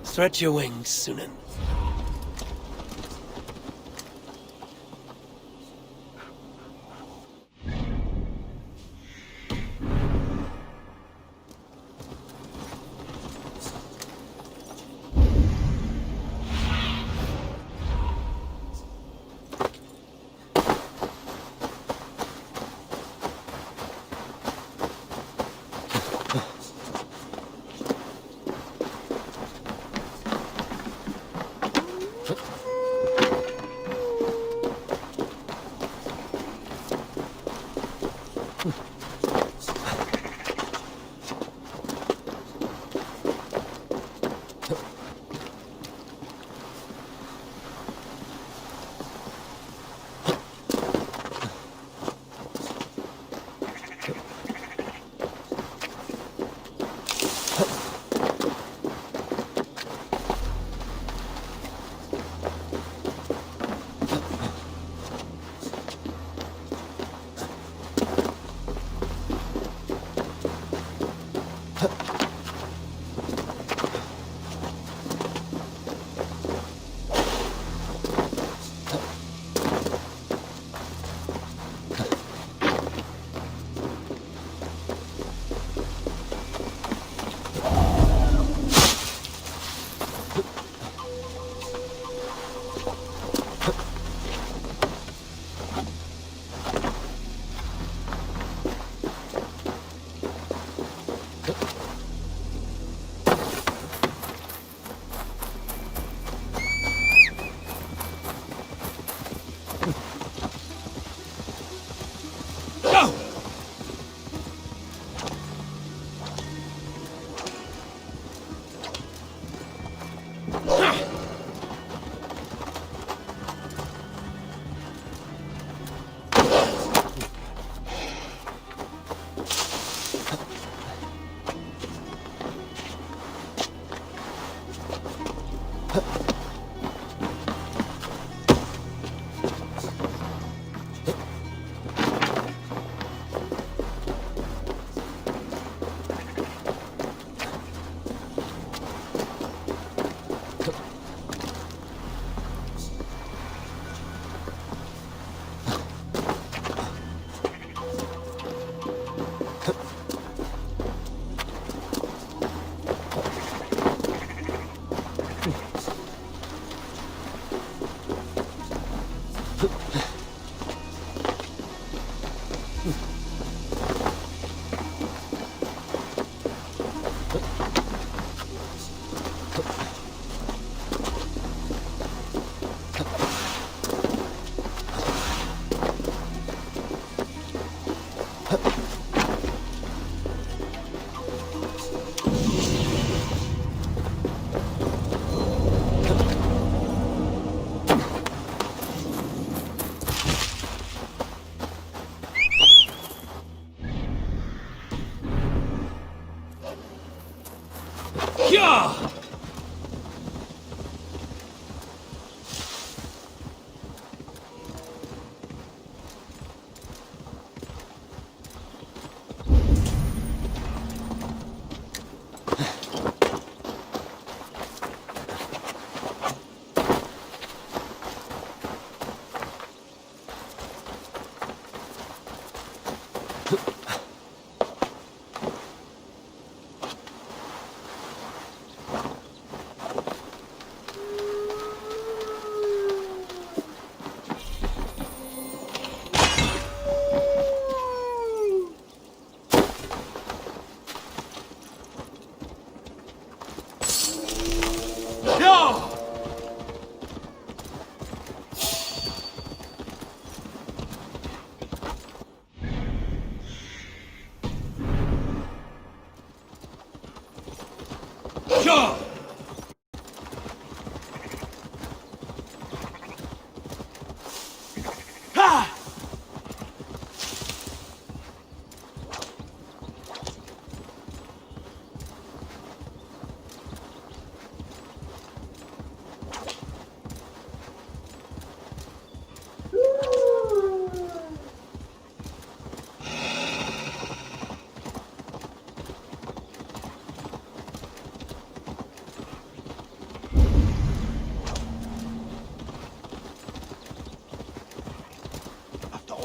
Stretch your wings, Sunan.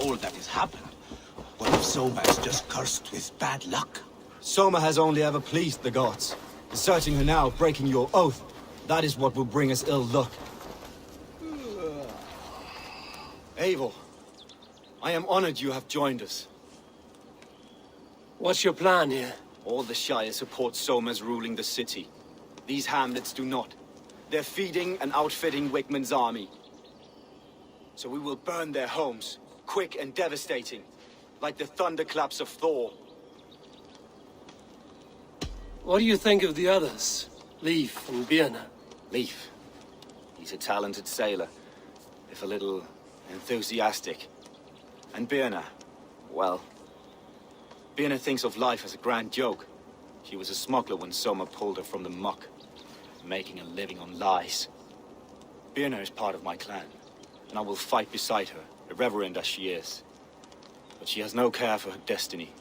all that has happened. What if Soma is just cursed with bad luck? Soma has only ever pleased the gods. Deserting her now, breaking your oath, that is what will bring us ill luck. Eivor, I am honored you have joined us. What's your plan here? All the Shire support Soma's ruling the city. These hamlets do not. They're feeding and outfitting Wigmund's army. So we will burn their homes, quick and devastating, like the thunderclaps of Thor. What do you think of the others? Leif and Birna? Leif. He's a talented sailor, if a little enthusiastic. And Birna, well... Birna thinks of life as a grand joke. She was a smuggler when Soma pulled her from the muck, making a living on lies. Birna is part of my clan, and I will fight beside her, irreverent as she is. But she has no care for her destiny.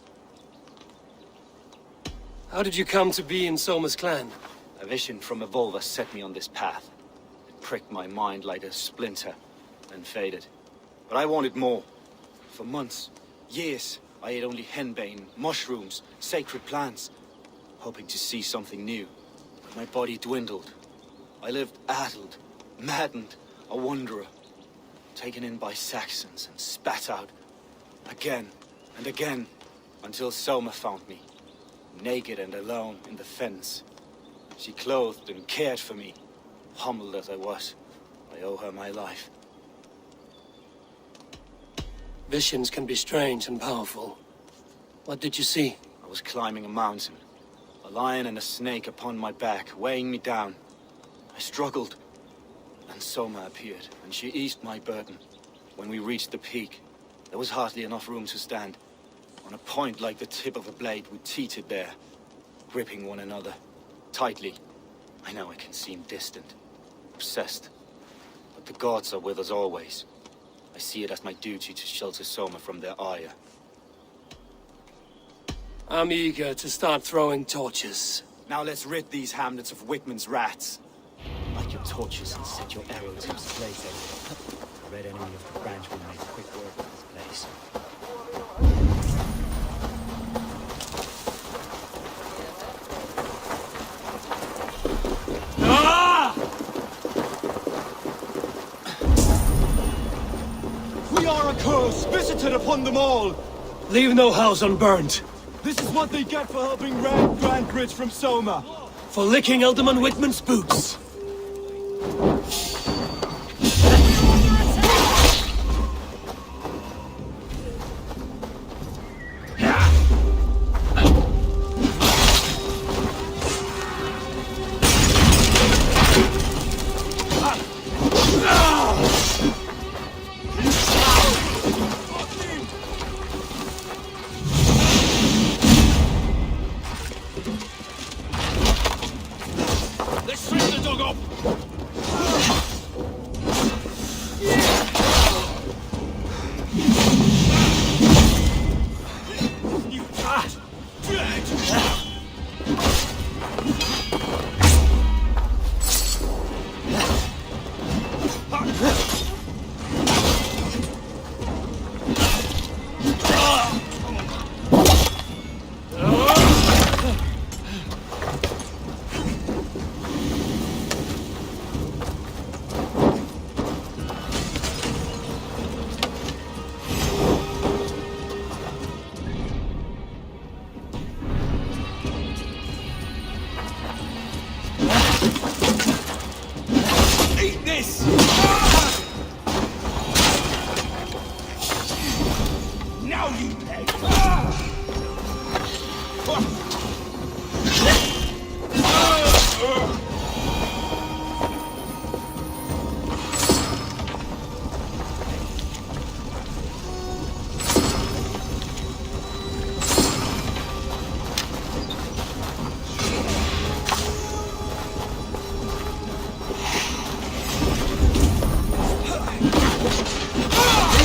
How did you come to be in Soma's clan? A vision from Evolver set me on this path. It pricked my mind like a splinter, then faded. But I wanted more. For months, years, I ate only henbane, mushrooms, sacred plants, hoping to see something new. But my body dwindled. I lived addled, maddened, a wanderer, taken in by Saxons and spat out again and again, until Soma found me, naked and alone in the fens. She clothed and cared for me. Humbled as I was, I owe her my life. Visions can be strange and powerful. What did you see? I was climbing a mountain. A lion and a snake upon my back, weighing me down. I struggled. And Soma appeared, and she eased my burden. When we reached the peak, there was hardly enough room to stand. On a point like the tip of a blade, we teetered there, gripping one another, tightly. I know it can seem distant, obsessed. But the gods are with us always. I see it as my duty to shelter Soma from their ire. I'm eager to start throwing torches. Now let's rid these hamlets of Wigmund's rats. Light your torches and set your arrows in place, Eivor. The red enemy of the branch will make quick work of this place. We are a curse visited upon them all! Leave no house unburned. This is what they get for helping Rand Grantbridge from Soma. For licking Ealdorman Wigmund's boots.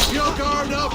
Keep your guard up!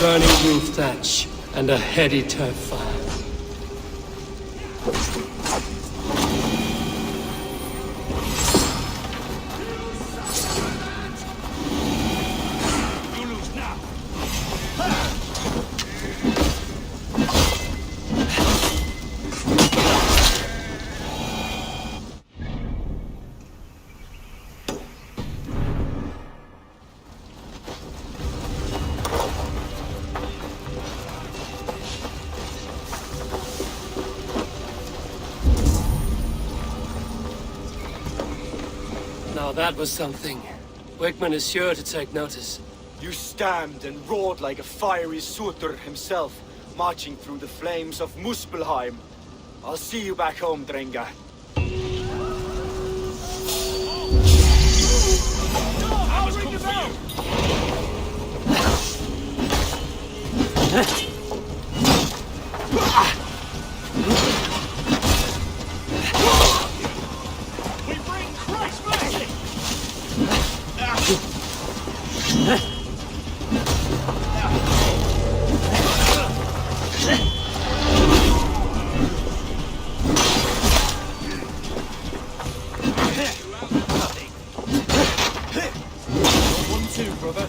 burning roof thatch, and a heady turf fire. Now that was something. Wickman is sure to take notice. You stamped and roared like a fiery Surtur himself, marching through the flames of Muspelheim. I'll see you back home, Drenga. I'll ring the bell! We bring Christmas! One, two, brother.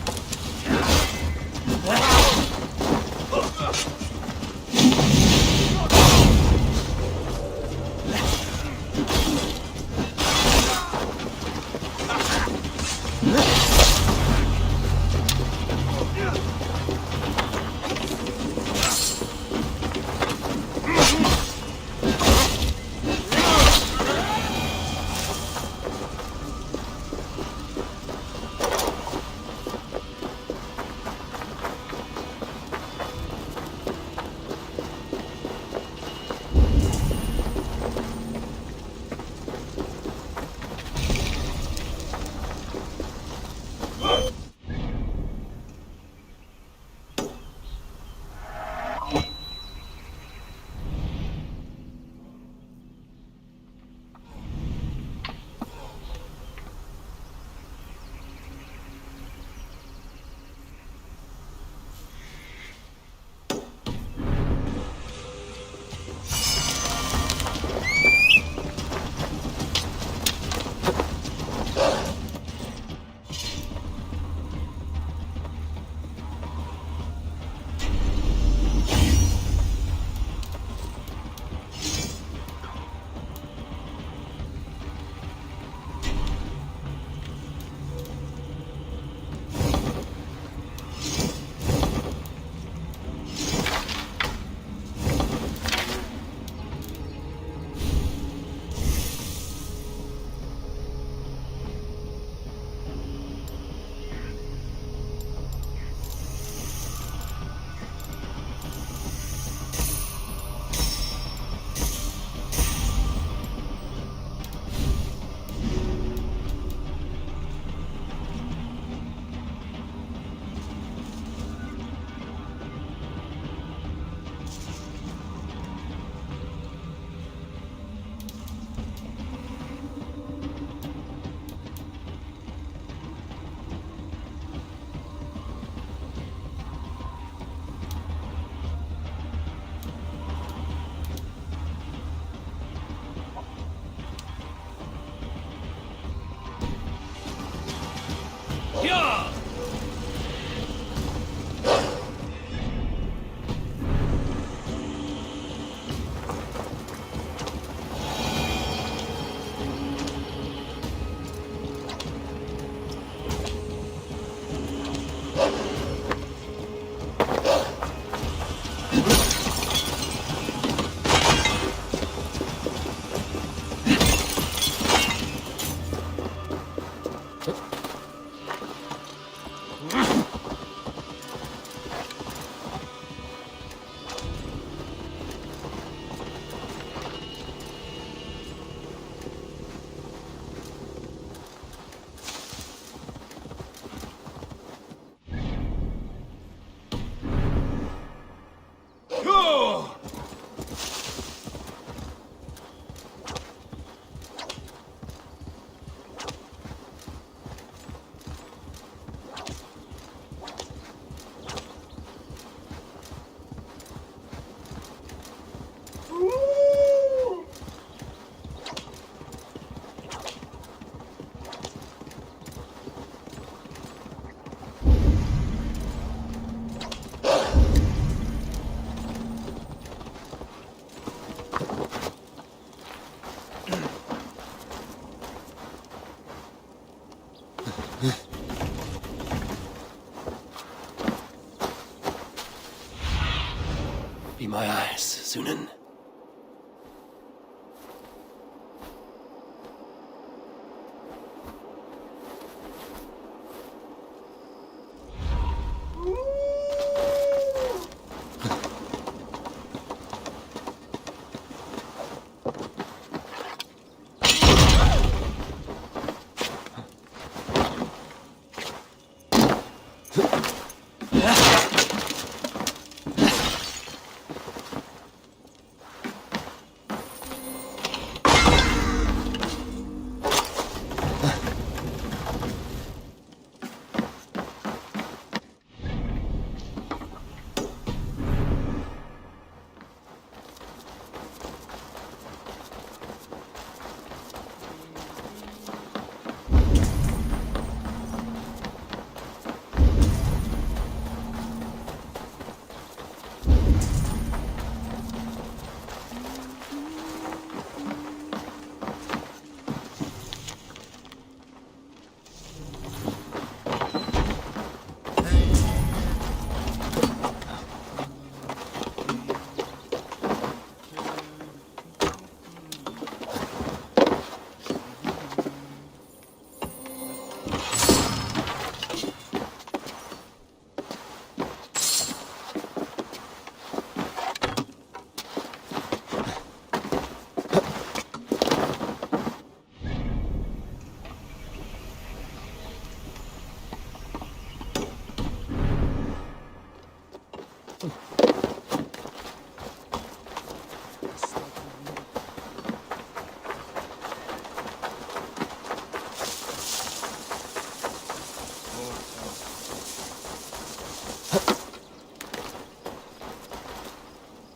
Be my eyes, Sunan.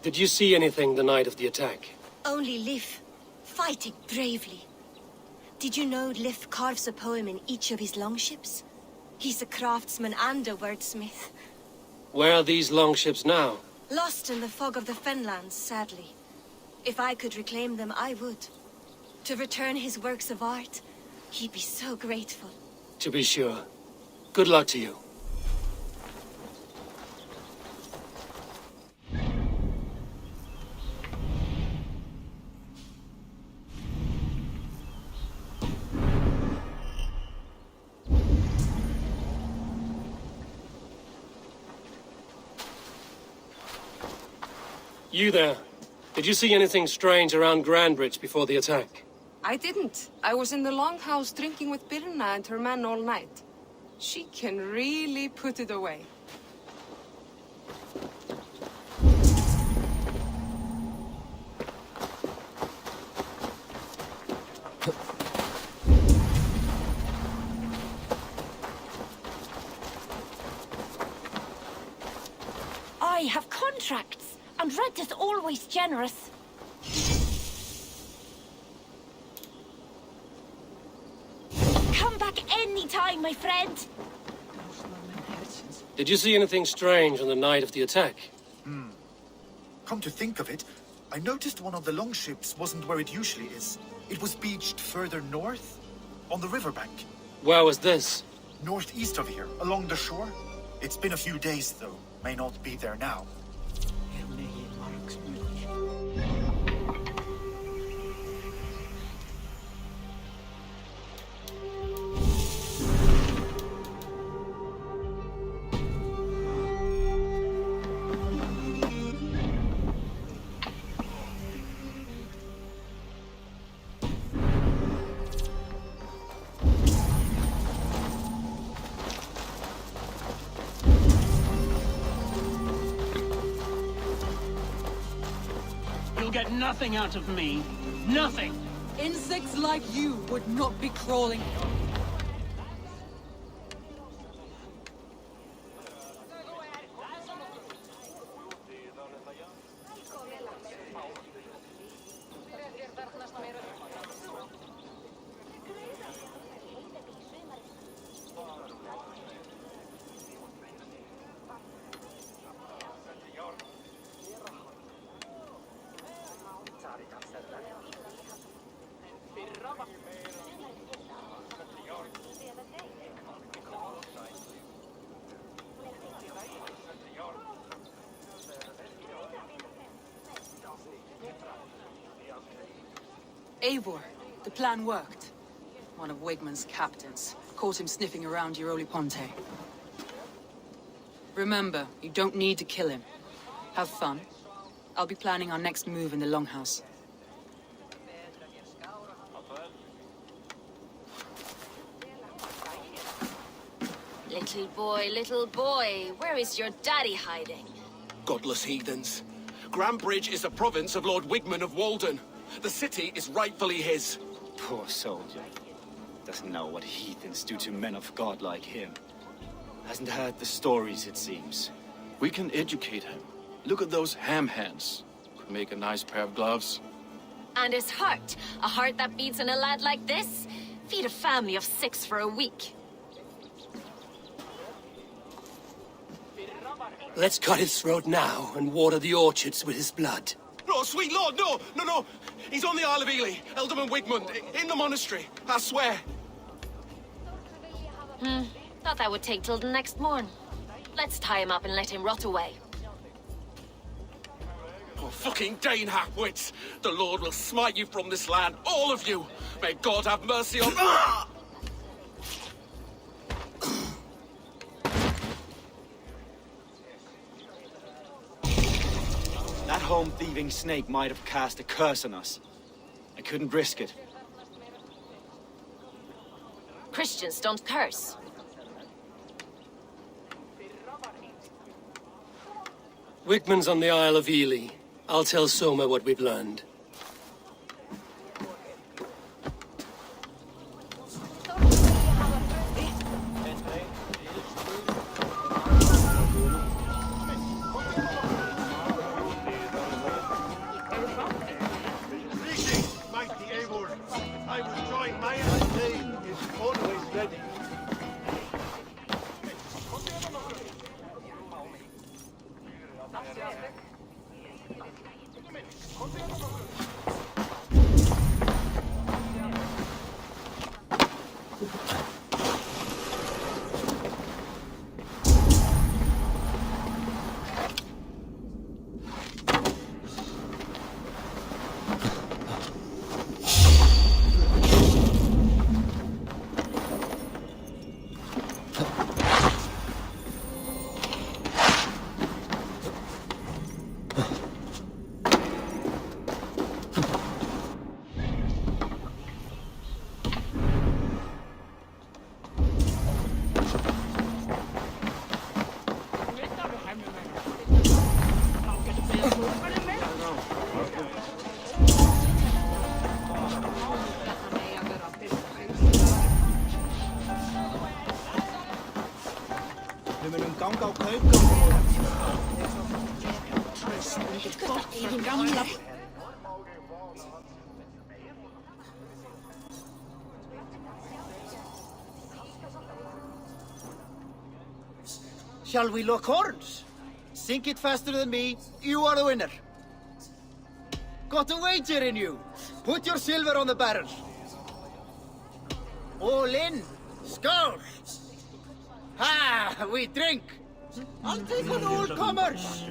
Did you see anything the night of the attack? Only Lif, fighting bravely. Did you know Lif carves a poem in each of his longships? He's a craftsman and a wordsmith. Where are these longships now? Lost in the fog of the Fenlands, sadly. If I could reclaim them, I would. To return his works of art, he'd be so grateful. To be sure. Good luck to you. You there. Did you see anything strange around Grandbridge before the attack? I didn't. I was in the longhouse drinking with Birna and her men all night. She can really put it away. I have contracts, and rent is always generous. Come back anytime, my friend. Did you see anything strange on the night of the attack? Come to think of it, I noticed one of the longships wasn't where it usually is. It was beached further north, on the riverbank. Where was this? Northeast of here, along the shore. It's been a few days, though. May not be there now. You'll get nothing out of me. Nothing. Insects like you would not be crawling. Eivor, the plan worked. One of Wigmund's captains caught him sniffing around Euroli Ponte. Remember, you don't need to kill him. Have fun. I'll be planning our next move in the Longhouse. Little boy, where is your daddy hiding? Godless heathens. Grambridge is a province of Lord Wigmund of Walden. The city is rightfully his. Poor soldier. Doesn't know what heathens do to men of God like him. Hasn't heard the stories, it seems. We can educate him. Look at those ham hands. Could make a nice pair of gloves. And his heart. A heart that beats in a lad like this? Feed a family of 6 for a week. Let's cut his throat now and water the orchards with his blood. No, sweet lord, no! He's on the Isle of Ely, Ealdorman Wigmund, in the monastery, I swear. Thought that would take till the next morn. Let's tie him up and let him rot away. Oh, fucking Dane halfwits! The Lord will smite you from this land, all of you! May God have mercy on... That home-thieving snake might have cast a curse on us. I couldn't risk it. Christians don't curse. Wigmund's on the Isle of Ely. I'll tell Soma what we've learned. Shall we lock horns? Sink it faster than me, you are the winner. Got a wager in you. Put your silver on the barrel. All in. Skull. Ha! We drink. I'll take on all comers.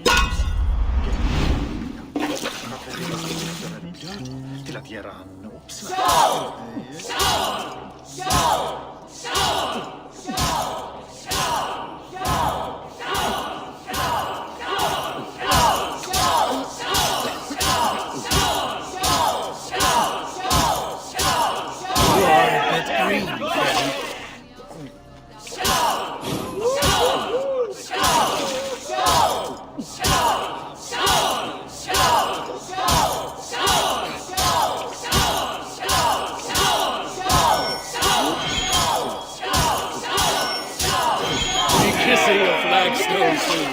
Kissing a flagstone soon.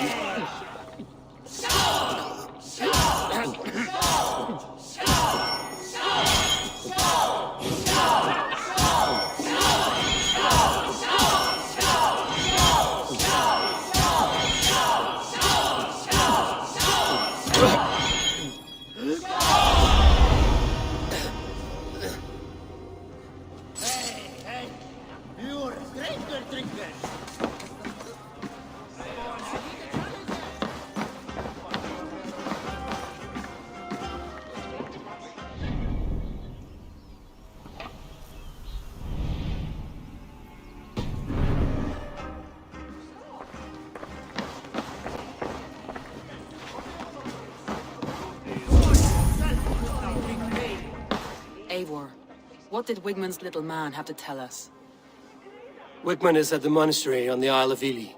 You're drinkers. Eivor, what did Wigmund's little man have to tell us? Wigmund is at the monastery on the Isle of Ely.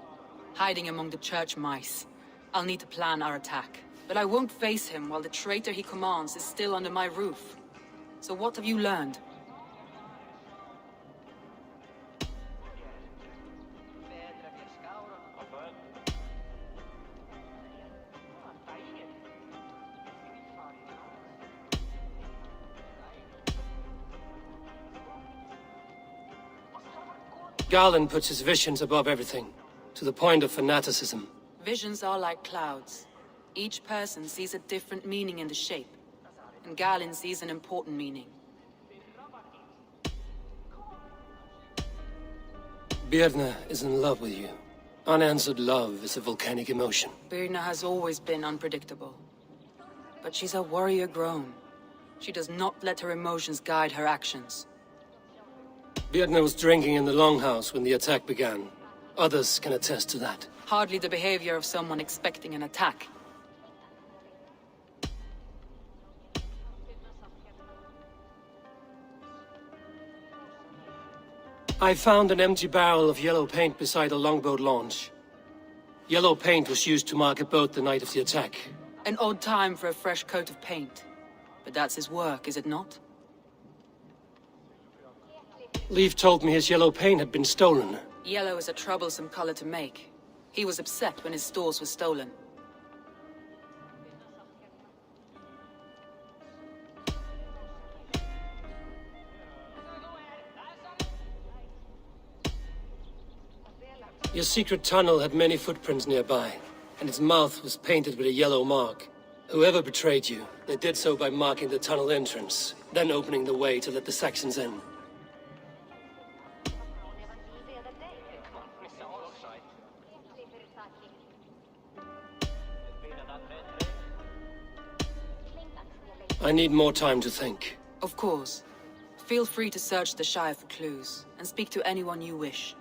Hiding among the church mice. I'll need to plan our attack. But I won't face him while the traitor he commands is still under my roof. So what have you learned? Garland puts his visions above everything, to the point of fanaticism. Visions are like clouds. Each person sees a different meaning in the shape, and Galen sees an important meaning. Birna is in love with you. Unanswered love is a volcanic emotion. Birna has always been unpredictable. But she's a warrior grown. She does not let her emotions guide her actions. Birna was drinking in the Longhouse when the attack began. Others can attest to that. Hardly the behavior of someone expecting an attack. I found an empty barrel of yellow paint beside a longboat launch. Yellow paint was used to mark a boat the night of the attack. An odd time for a fresh coat of paint. But that's his work, is it not? Leif told me his yellow paint had been stolen. Yellow is a troublesome color to make. He was upset when his stores were stolen. Your secret tunnel had many footprints nearby, and its mouth was painted with a yellow mark. Whoever betrayed you, they did so by marking the tunnel entrance, then opening the way to let the Saxons in. I need more time to think. Of course. Feel free to search the Shire for clues, and speak to anyone you wish.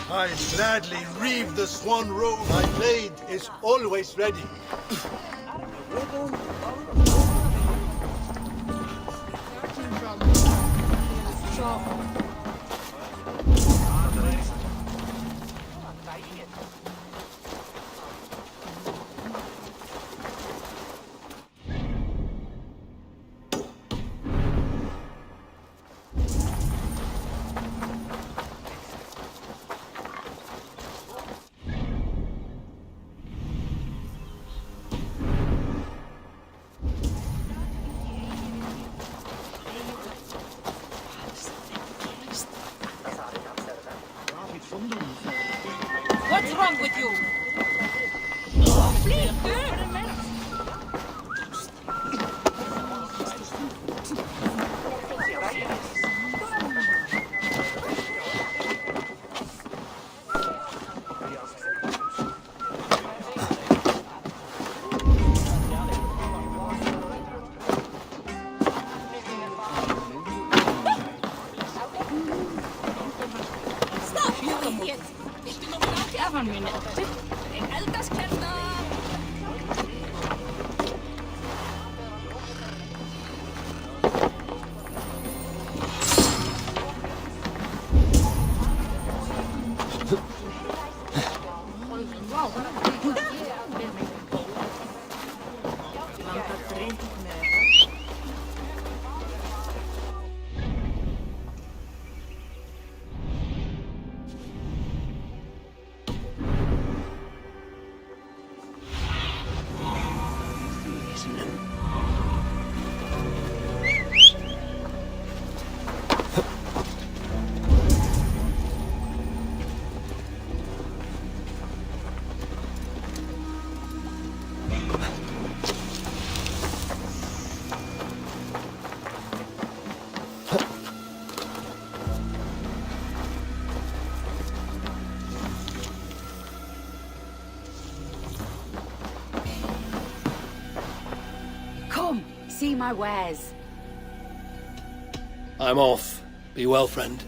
I gladly reave the swan robe. My blade is always ready. What's wrong with you? See my wares. I'm off. Be well, friend.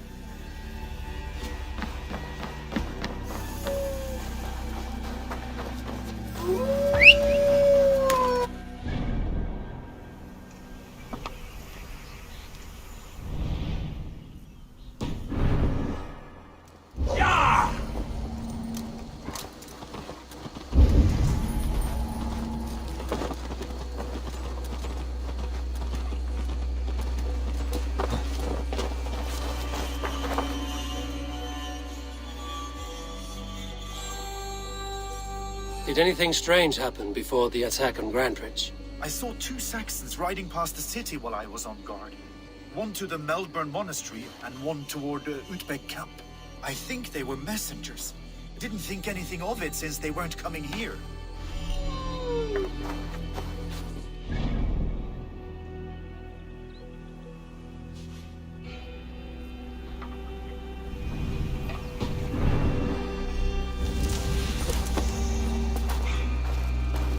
Did anything strange happen before the attack on Grandridge? I saw 2 Saxons riding past the city while I was on guard. One to the Melbourne Monastery, and one toward Utbeck Camp. I think they were messengers. Didn't think anything of it since they weren't coming here.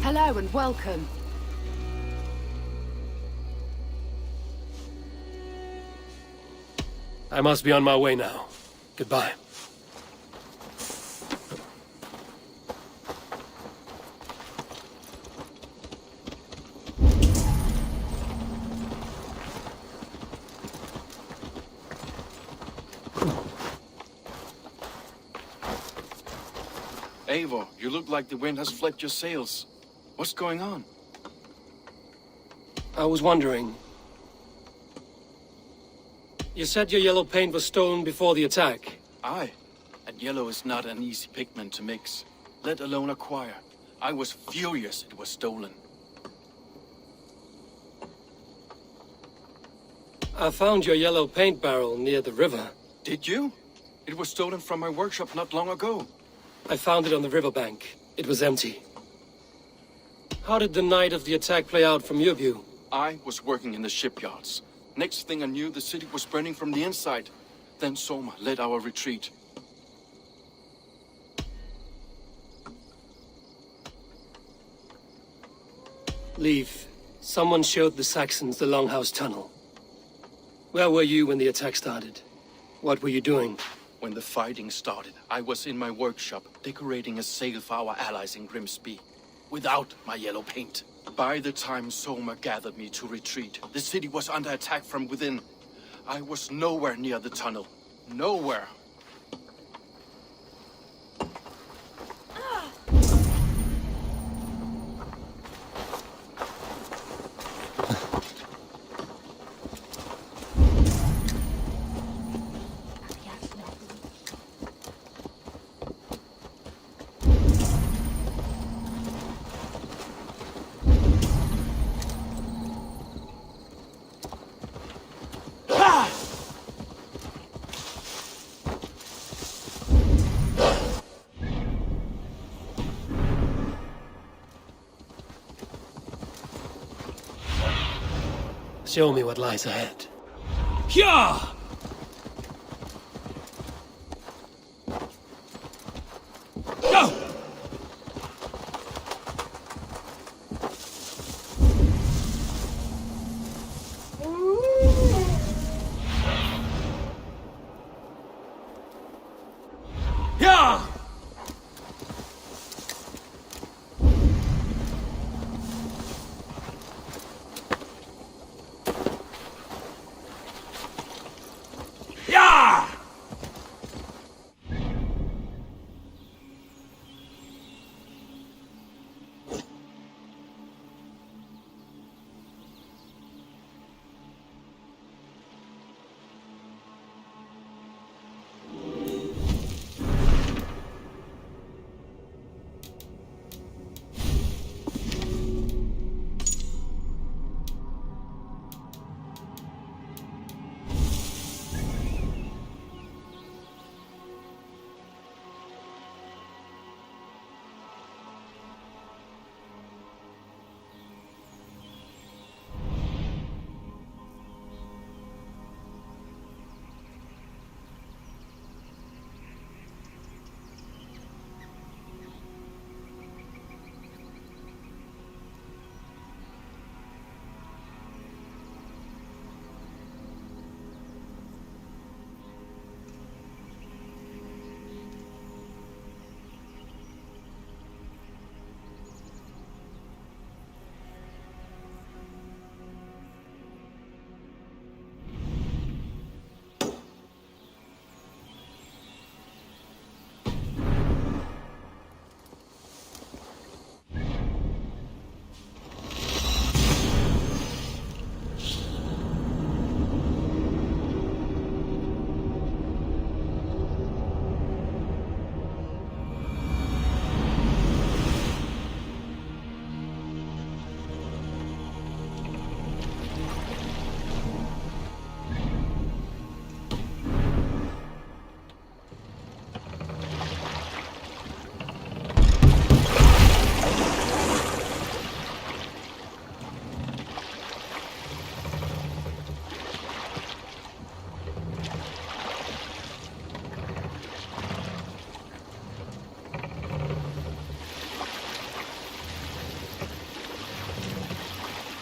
Hello and welcome. I must be on my way now. Goodbye. Eivor, you look like the wind has flecked your sails. What's going on? I was wondering. You said your yellow paint was stolen before the attack. Aye. And yellow is not an easy pigment to mix, let alone acquire. I was furious it was stolen. I found your yellow paint barrel near the river. Did you? It was stolen from my workshop not long ago. I found it on the riverbank. It was empty. How did the night of the attack play out from your view? I was working in the shipyards. Next thing I knew, the city was burning from the inside. Then Soma led our retreat. Leave. Someone showed the Saxons the Longhouse Tunnel. Where were you when the attack started? What were you doing? When the fighting started, I was in my workshop, decorating a sail for our allies in Grimsby. Without my yellow paint. By the time Soma gathered me to retreat, the city was under attack from within. I was nowhere near the tunnel. Nowhere. Show me what lies ahead. Hyah! Go! Hyah!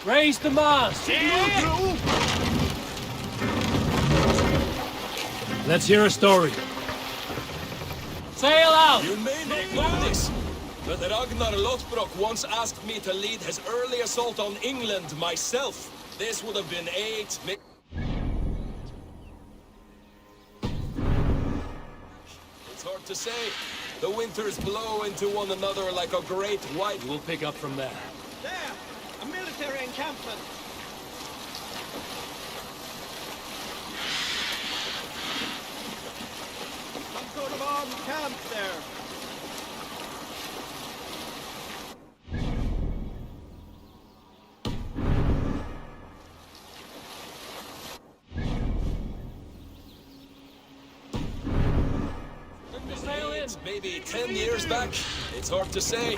Raise the mast! Let's hear a story. Sail out! You may not know this, but Ragnar Lothbrok once asked me to lead his early assault on England myself. This would have been 8... It's hard to say. The winters blow into one another like a great white... We'll pick up from there. There! A military encampment! Some sort of armed camp there. Maybe 10 years back? It's hard to say.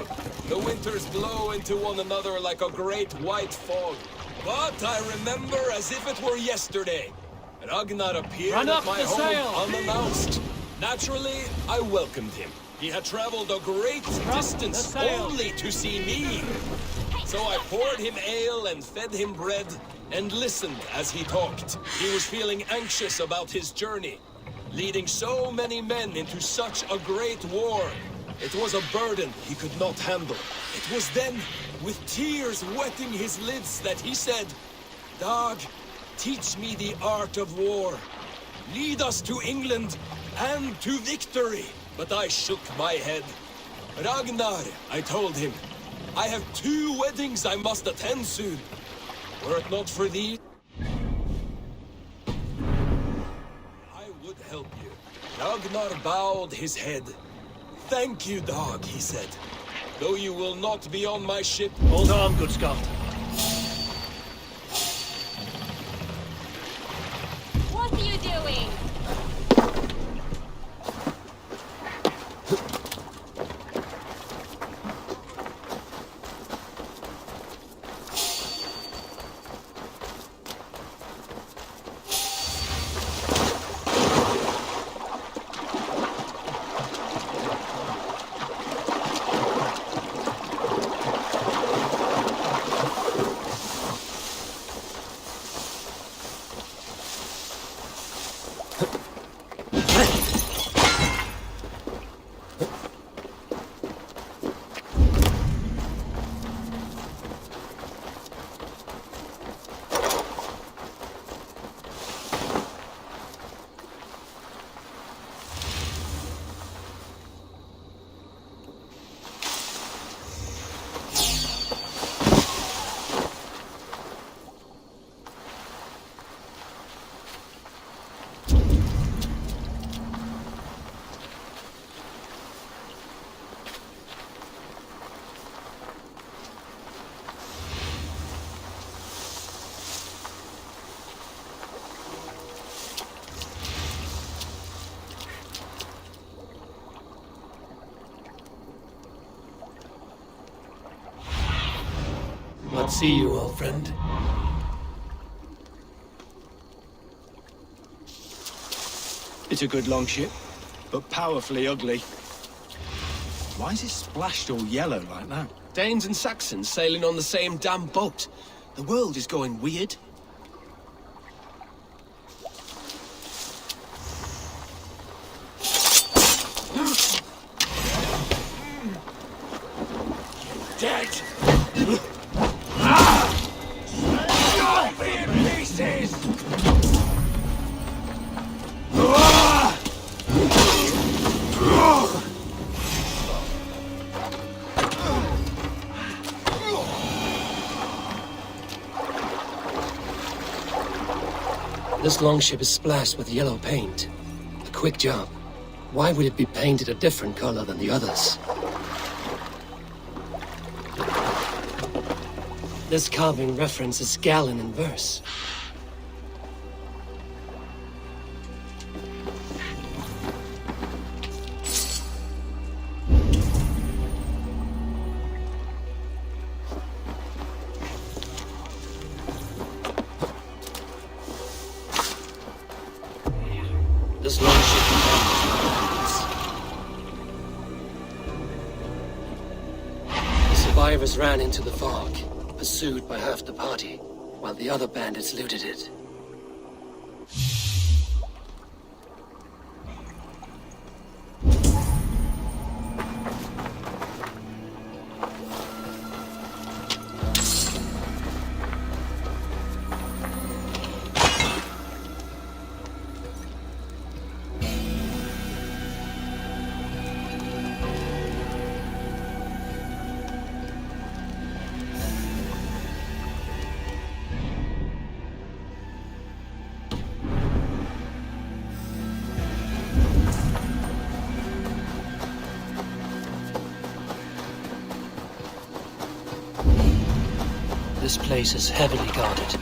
The winters blow into one another like a great white fog. But I remember as if it were yesterday. Ragnar appeared at my home unannounced. Naturally, I welcomed him. He had traveled a great distance only to see me. So I poured him ale and fed him bread and listened as he talked. He was feeling anxious about his journey. Leading so many men into such a great war. It was a burden he could not handle. It was then, with tears wetting his lids, that he said, "Dag, teach me the art of war. Lead us to England and to victory." But I shook my head. "Ragnar," I told him, "I have 2 weddings I must attend soon. Were it not for these, help you." Ragnar bowed his head. "Thank you, Dag," he said. "Though you will not be on my ship..." Hold on, good Scot. What are you doing? Let's see you, old friend. It's a good longship, but powerfully ugly. Why is it splashed all yellow like that? Danes and Saxons sailing on the same damn boat. The world is going weird. Dead! This longship is splashed with yellow paint. A quick job. Why would it be painted a different color than the others? This carving references Gallon in verse. This longship the survivors ran into the fog, but pursued by half the party, while the other bandits looted it. This place is heavily guarded.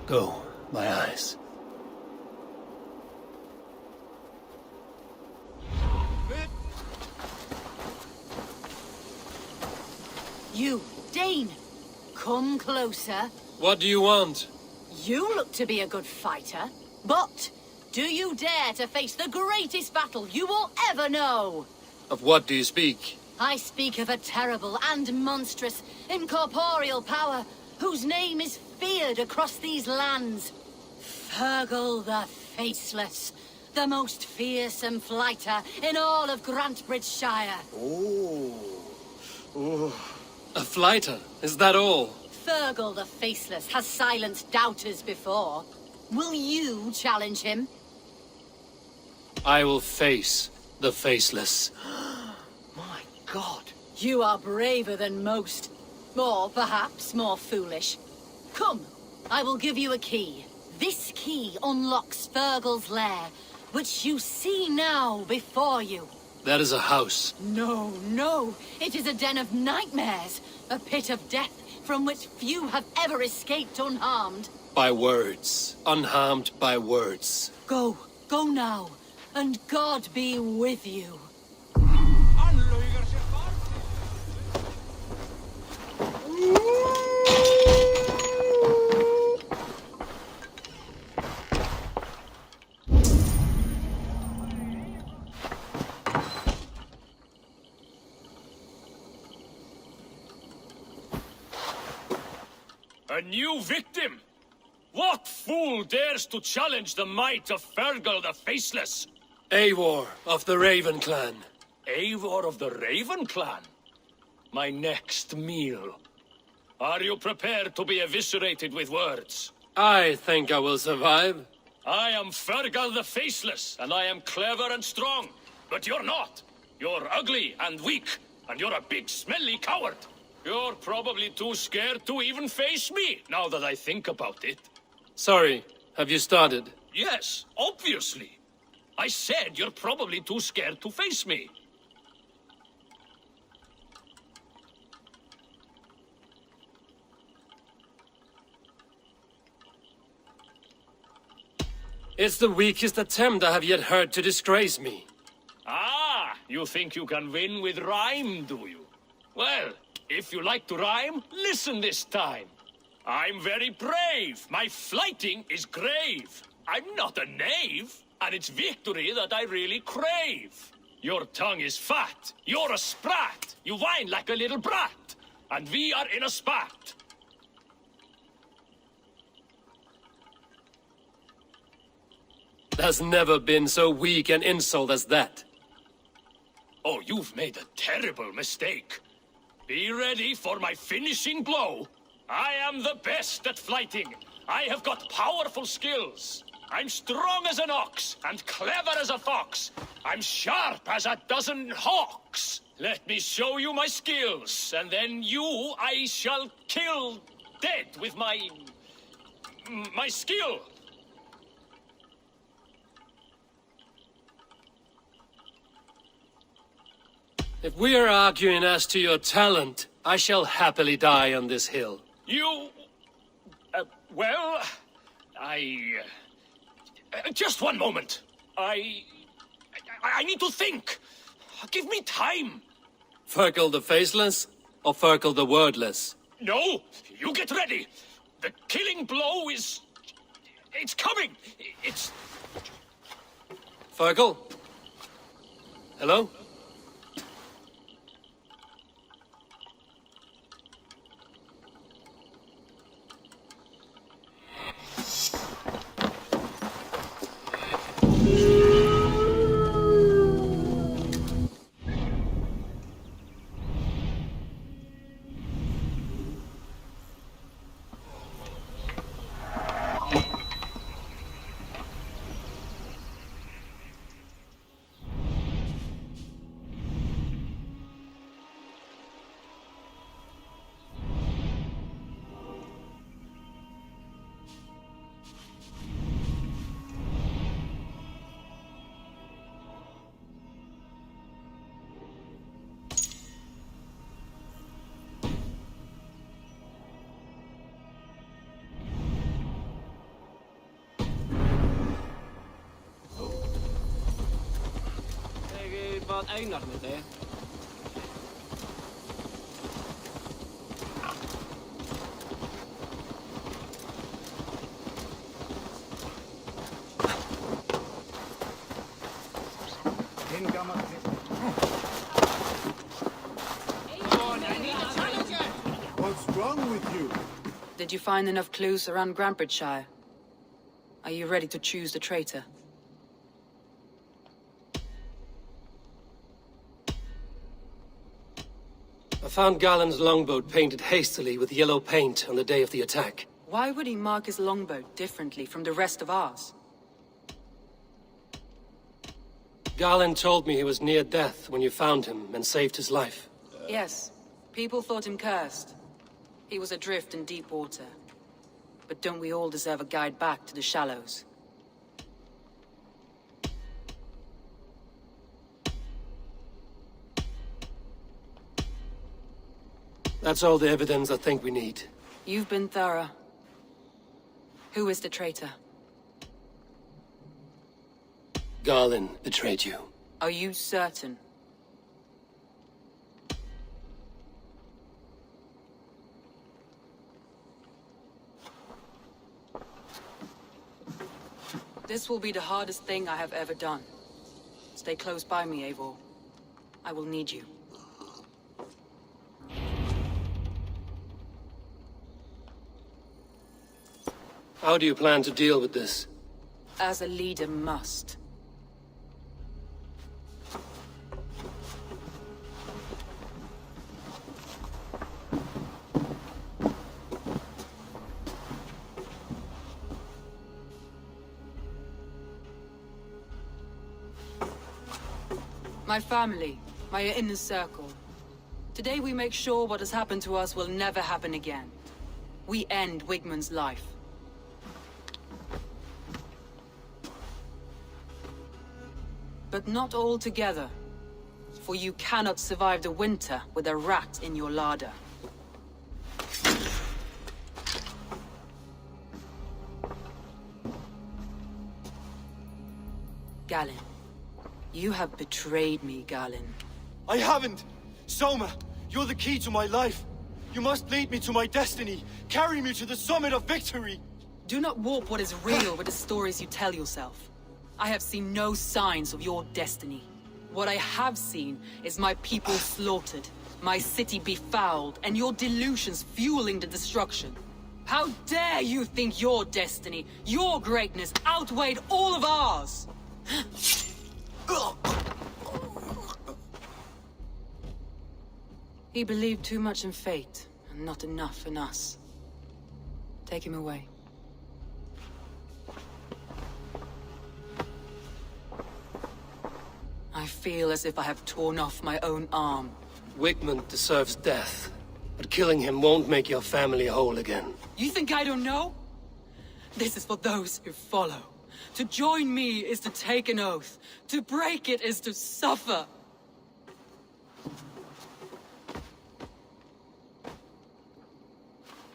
Go, my eyes. You, Dane, come closer. What do you want? You look to be a good fighter, but do you dare to face the greatest battle you will ever know? Of what do you speak? I speak of a terrible and monstrous, incorporeal power whose name is feared across these lands. Fergal the Faceless, the most fearsome fighter in all of Grantbridgeshire. A flighter? Is that all? Fergal the Faceless has silenced doubters before. Will you challenge him? I will face the Faceless. My God. You are braver than most. Or perhaps more foolish. Come, I will give you a key. This key unlocks Fergal's lair, which you see now before you. That is a house. No, no. It is a den of nightmares. A pit of death from which few have ever escaped unharmed. By words. Unharmed by words. Go. Go now. And God be with you. A new victim? What fool dares to challenge the might of Fergal the Faceless? Eivor of the Raven Clan. Eivor of the Raven Clan? My next meal. Are you prepared to be eviscerated with words? I think I will survive. I am Fergal the Faceless, and I am clever and strong. But you're not. You're ugly and weak, and you're a big, smelly coward. You're probably too scared to even face me, now that I think about it. Sorry, have you started? Yes, obviously. I said you're probably too scared to face me. It's the weakest attempt I have yet heard to disgrace me. Ah, you think you can win with rhyme, do you? Well, if you like to rhyme, listen this time. I'm very brave. My flighting is grave. I'm not a knave, and it's victory that I really crave. Your tongue is fat. You're a sprat. You whine like a little brat. And we are in a spat. There's never been so weak an insult as that. Oh, you've made a terrible mistake. Be ready for my finishing blow. I am the best at flighting. I have got powerful skills. I'm strong as an ox and clever as a fox. I'm sharp as a dozen hawks. Let me show you my skills, and then you I shall kill dead with my skill. If we are arguing as to your talent, I shall happily die on this hill. You... well... just one moment. I need to think. Give me time. Fergal the Faceless or Fergal the Wordless? No, you get ready. The killing blow is... it's coming. It's... Fergal? Hello? got Einar med det. What's wrong with you? Did you find enough clues around Grandbridgeshire? Are you ready to choose the traitor? I found Galen's longboat painted hastily with yellow paint on the day of the attack. Why would he mark his longboat differently from the rest of ours? Galen told me he was near death when you found him and saved his life. Yes, people thought him cursed. He was adrift in deep water. But don't we all deserve a guide back to the shallows? That's all the evidence I think we need. You've been thorough. Who is the traitor? Galen betrayed you. Are you certain? This will be the hardest thing I have ever done. Stay close by me, Eivor. I will need you. How do you plan to deal with this? As a leader must. My family, my inner circle. Today we make sure what has happened to us will never happen again. We end Wigmund's life. But not all together. For you cannot survive the winter with a rat in your larder. Galen. You have betrayed me, Galen. I haven't! Soma, you're the key to my life. You must lead me to my destiny. Carry me to the summit of victory. Do not warp what is real with the stories you tell yourself. I have seen no signs of your destiny. What I have seen is my people slaughtered, my city befouled, and your delusions fueling the destruction. How dare you think your destiny, your greatness, outweighed all of ours? He believed too much in fate, and not enough in us. Take him away. I feel as if I have torn off my own arm. Wigmund deserves death, but killing him won't make your family whole again. You think I don't know? This is for those who follow. To join me is to take an oath. To break it is to suffer.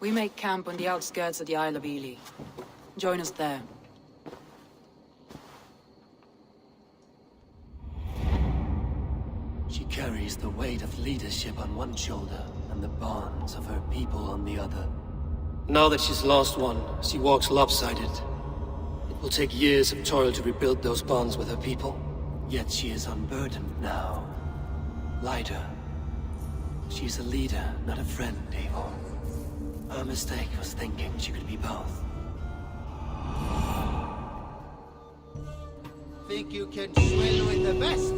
We make camp on the outskirts of the Isle of Ely. Join us there. She carries the weight of leadership on one shoulder and the bonds of her people on the other. Now that she's lost one, she walks lopsided. It will take years of toil to rebuild those bonds with her people. Yet she is unburdened now. Lighter. She's a leader, not a friend, Eivor. Her mistake was thinking she could be both. Think you can swim with the best?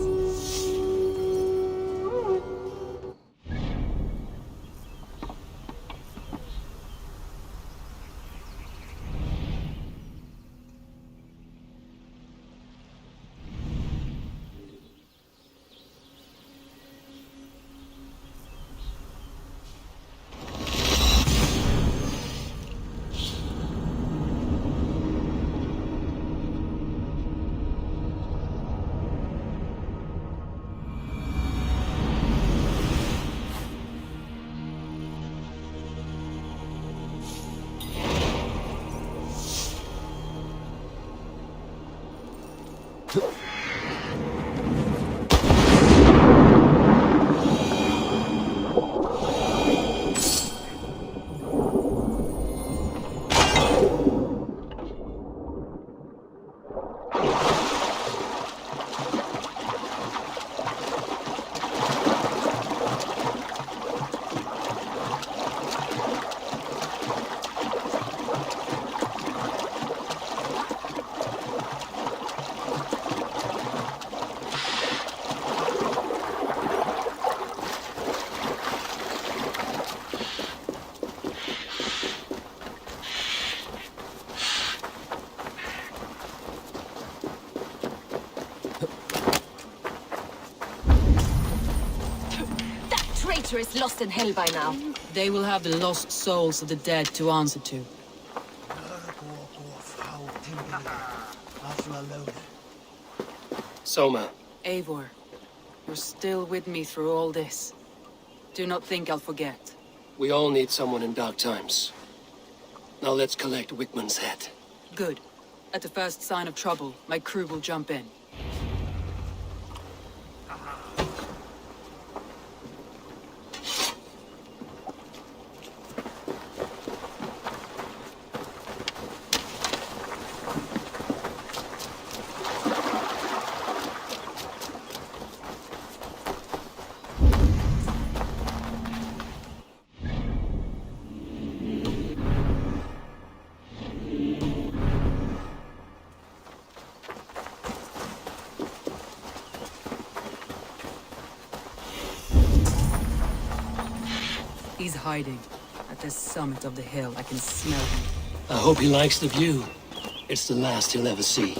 altar is lost in hell by now. They will have the lost souls of the dead to answer to. Soma. Eivor, you're still with me through all this. Do not think I'll forget. We all need someone in dark times. Now let's collect Wickman's head. Good. At the first sign of trouble, my crew will jump in. He's hiding. At the summit of the hill, I can smell him. I hope he likes the view. It's the last he'll ever see.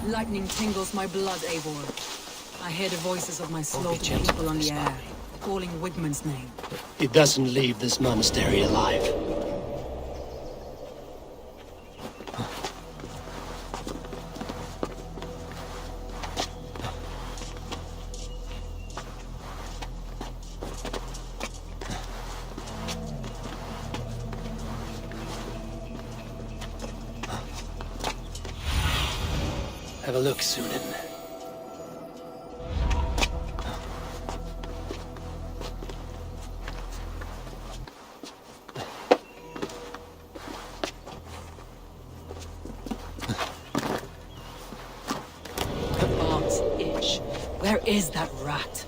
Lightning tingles my blood, Eivor. I hear the voices of my slaughtered people on the air, calling Wigman's name. He doesn't leave this monastery alive. Have a look, Sunan. Arms itch. Where is that rat?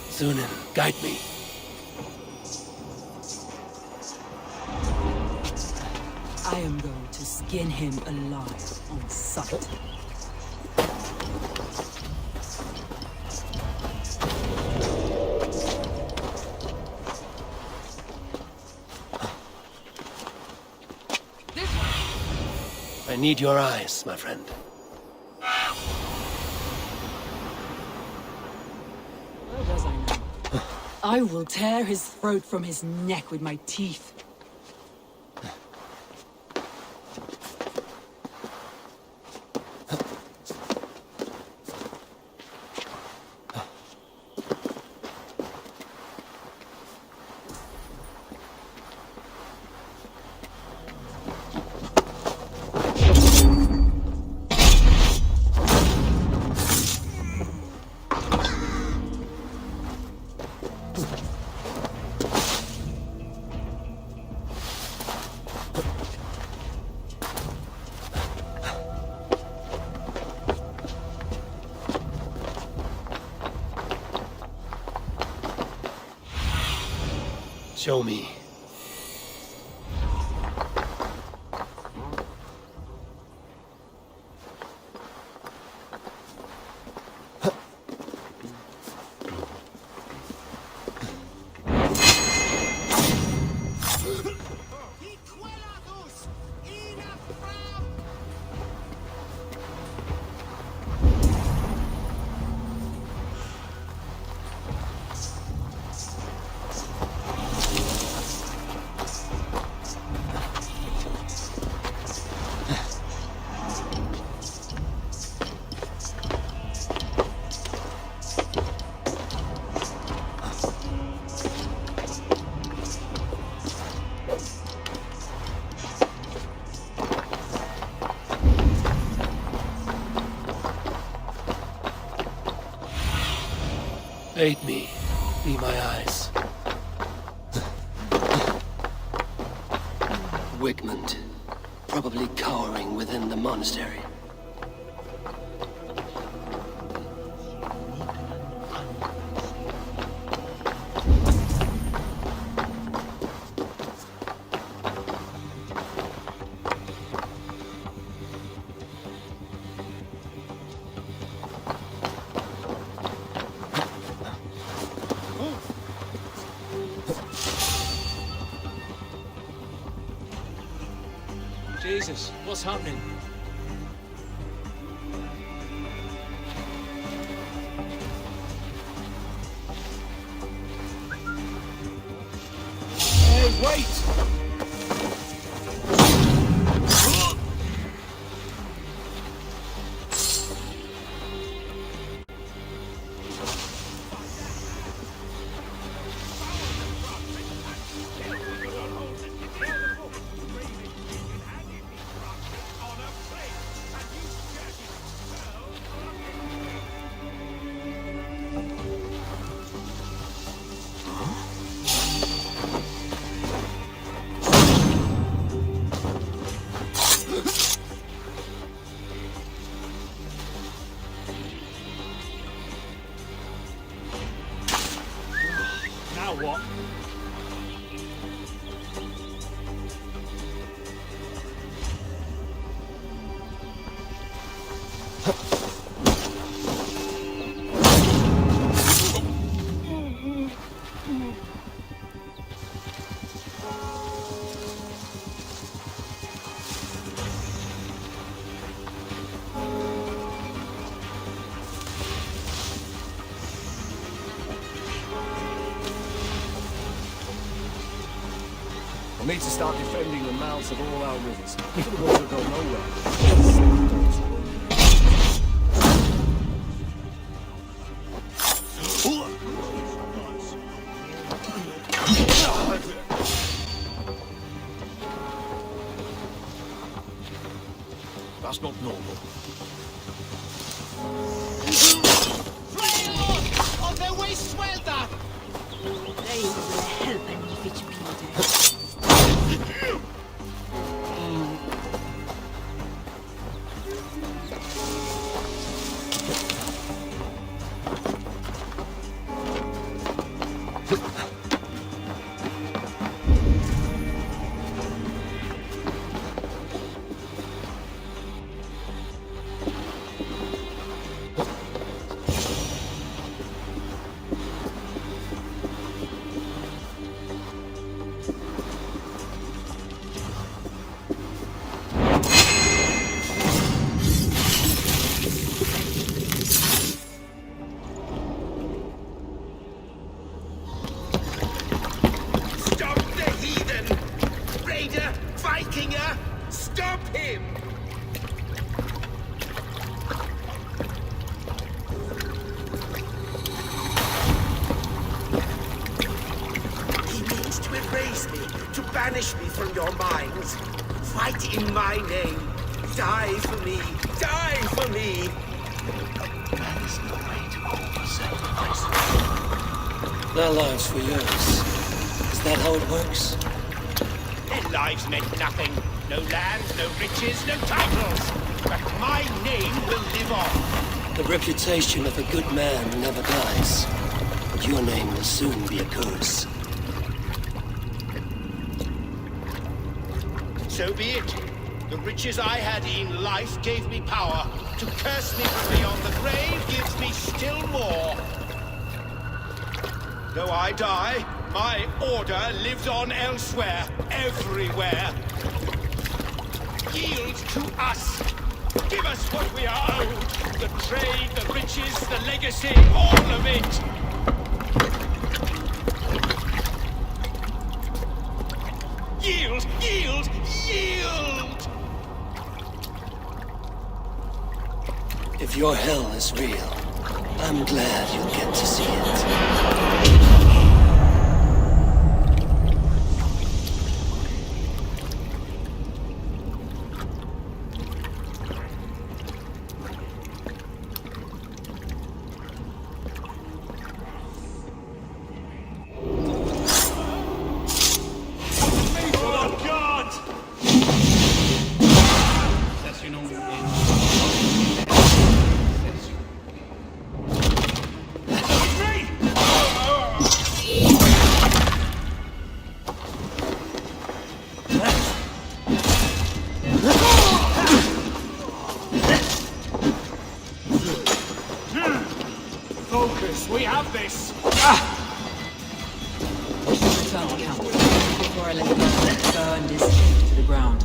Sunan, guide me. I am going to skin him alive on sight. I need your eyes, my friend. Where was I now? I will tear his throat from his neck with my teeth. Show me. Aid me. Be my eyes. Wigmund, probably cowering within the monastery. Jesus, what's happening? Wait! Now what? We'll need to start defending the mouths of all our rivers. The water go nowhere. That's not normal. On the way, swelter! They will help any which be. Banish me from your minds. Fight in my name. Die for me. Die for me. That is no way to offer sacrifice. Their lives for yours. Is that how it works? Their lives meant nothing. No lands, no riches, no titles. But my name will live on. The reputation of a good man never dies. But your name will soon be a curse. So be it. The riches I had in life gave me power. To curse me from beyond the grave gives me still more. Though I die, my order lives on elsewhere, everywhere. Yield to us. Give us what we are owed. The trade, the riches, the legacy, all of it. Yield! Yield! Yield! If your hell is real, I'm glad you'll get to see it. Focus, we have this! Return to camp before I let the burned his feet to the ground.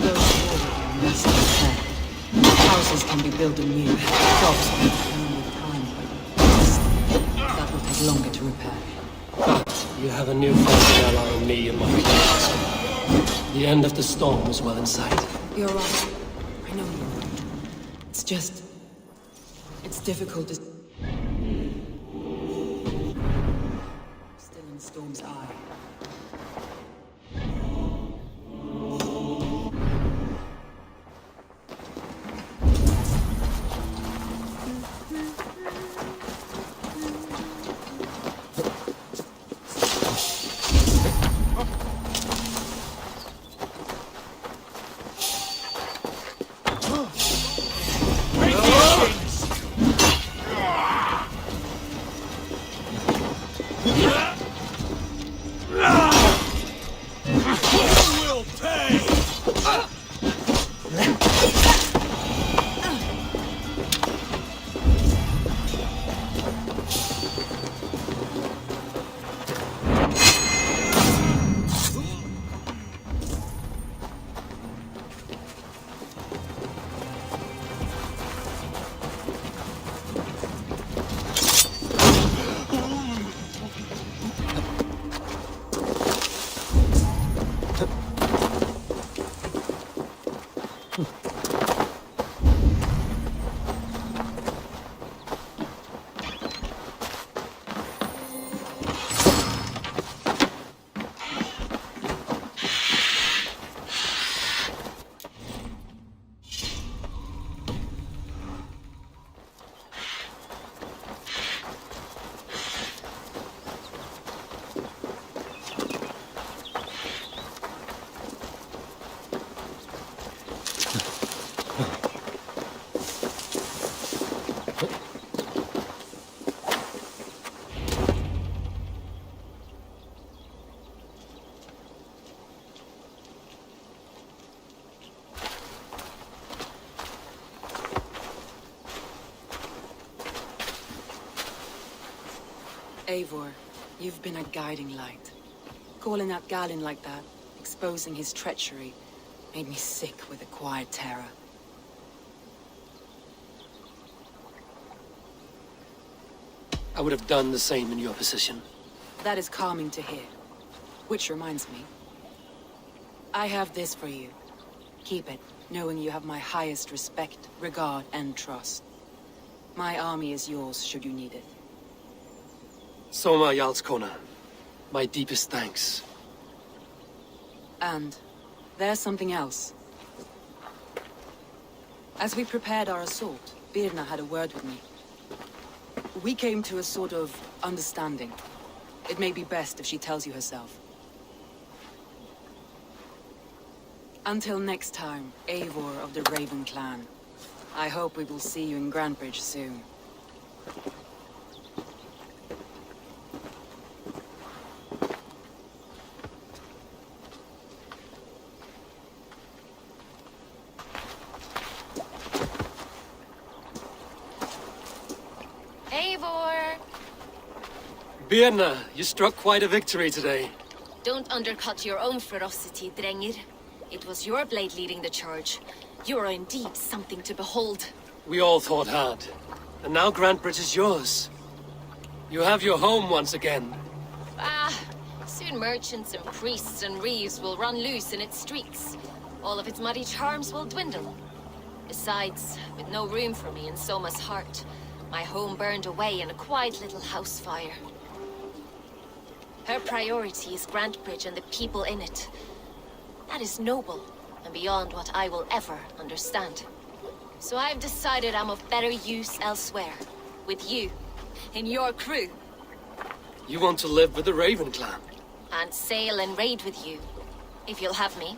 Go forward and rest prepared. Houses can be built anew. Crops can be grown with time. That will take longer to repair. But You have a new fighting ally in me and my players. The end of the storm is well in sight. You're right. I know you are. It's just... it's difficult to... still in the storm's eye. Eivor, you've been a guiding light. Calling out Galinn like that, exposing his treachery, made me sick with a quiet terror. I would have done the same in your position. That is calming to hear. Which reminds me. I have this for you. Keep it, knowing you have my highest respect, regard, and trust. My army is yours, should you need it. Soma Jarlskona, my deepest thanks. And there's something else. As we prepared our assault, Birna had a word with me. We came to a sort of understanding. It may be best if she tells you herself. Until next time, Eivor of the Raven Clan. I hope we will see you in Grantebridge soon. Eivor! Birna, you struck quite a victory today. Don't undercut your own ferocity, Drengir. It was your blade leading the charge. You are indeed something to behold. We all thought hard. And now Grantebridge is yours. You have your home once again. Soon merchants and priests and reeves will run loose in its streets. All of its muddy charms will dwindle. Besides, with no room for me in Soma's heart, my home burned away in a quiet little house fire. Her priority is Grantebridge and the people in it. That is noble, and beyond what I will ever understand. So I've decided I'm of better use elsewhere. With you, in your crew. You want to live with the Raven Clan? And sail and raid with you, if you'll have me.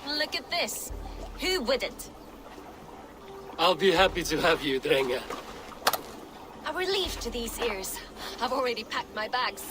Look at this. Who wouldn't? I'll be happy to have you, Drenga. A relief to these ears. I've already packed my bags.